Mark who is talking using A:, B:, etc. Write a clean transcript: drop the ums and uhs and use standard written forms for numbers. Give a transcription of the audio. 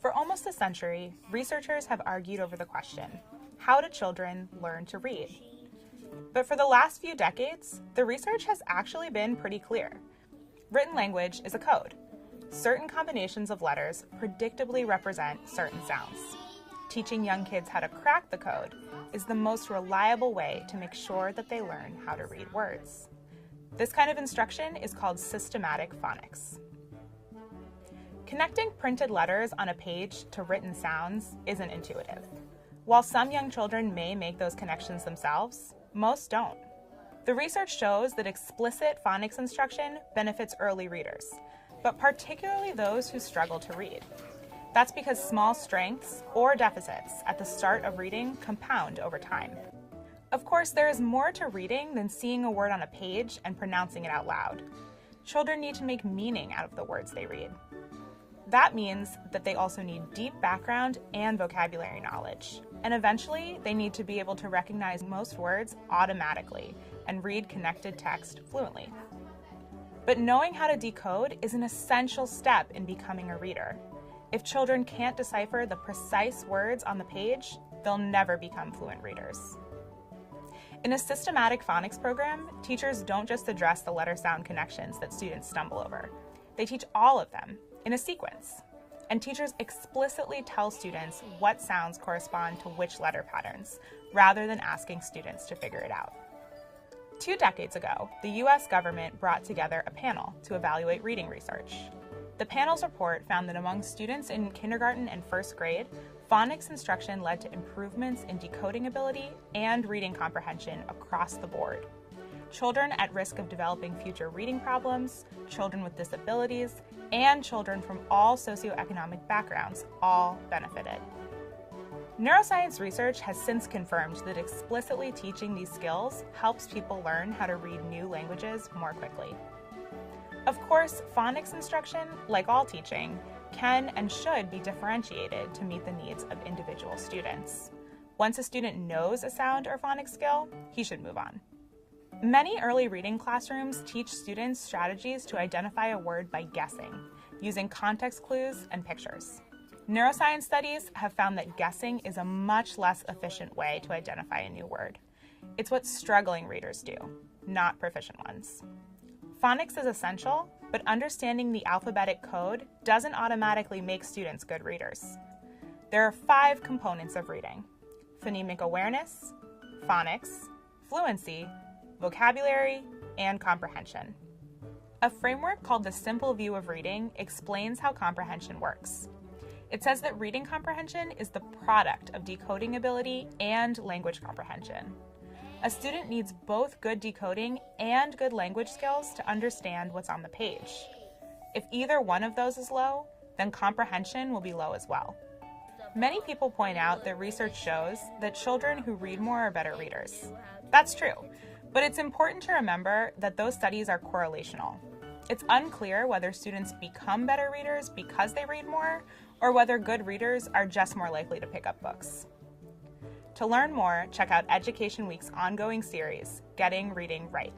A: For almost a century, researchers have argued over the question, how do children learn to read? But for the last few decades, the research has actually been pretty clear. Written language is a code. Certain combinations of letters predictably represent certain sounds. Teaching young kids how to crack the code is the most reliable way to make sure that they learn how to read words. This kind of instruction is called systematic phonics. Connecting printed letters on a page to written sounds isn't intuitive. While some young children may make those connections themselves, most don't. The research shows that explicit phonics instruction benefits early readers, but particularly those who struggle to read. That's because small strengths or deficits at the start of reading compound over time. Of course, there is more to reading than seeing a word on a page and pronouncing it out loud. Children need to make meaning out of the words they read. That means that they also need deep background and vocabulary knowledge. And eventually, they need to be able to recognize most words automatically and read connected text fluently. But knowing how to decode is an essential step in becoming a reader. If children can't decipher the precise words on the page, they'll never become fluent readers. In a systematic phonics program, teachers don't just address the letter-sound connections that students stumble over. They teach all of them in a sequence. And teachers explicitly tell students what sounds correspond to which letter patterns, rather than asking students to figure it out. 2 decades ago, the US government brought together a panel to evaluate reading research. The panel's report found that among students in kindergarten and first grade, phonics instruction led to improvements in decoding ability and reading comprehension across the board. Children at risk of developing future reading problems, children with disabilities, and children from all socioeconomic backgrounds all benefited. Neuroscience research has since confirmed that explicitly teaching these skills helps people learn how to read new languages more quickly. Of course, phonics instruction, like all teaching, can and should be differentiated to meet the needs of individual students. Once a student knows a sound or phonics skill, he should move on. Many early reading classrooms teach students strategies to identify a word by guessing, using context clues and pictures. Neuroscience studies have found that guessing is a much less efficient way to identify a new word. It's what struggling readers do, not proficient ones. Phonics is essential, but understanding the alphabetic code doesn't automatically make students good readers. There are 5 components of reading: phonemic awareness, phonics, fluency, vocabulary, and comprehension. A framework called the Simple View of Reading explains how comprehension works. It says that reading comprehension is the product of decoding ability and language comprehension. A student needs both good decoding and good language skills to understand what's on the page. If either one of those is low, then comprehension will be low as well. Many people point out that research shows that children who read more are better readers. That's true. But it's important to remember that those studies are correlational. It's unclear whether students become better readers because they read more, or whether good readers are just more likely to pick up books. To learn more, check out Education Week's ongoing series, Getting Reading Right.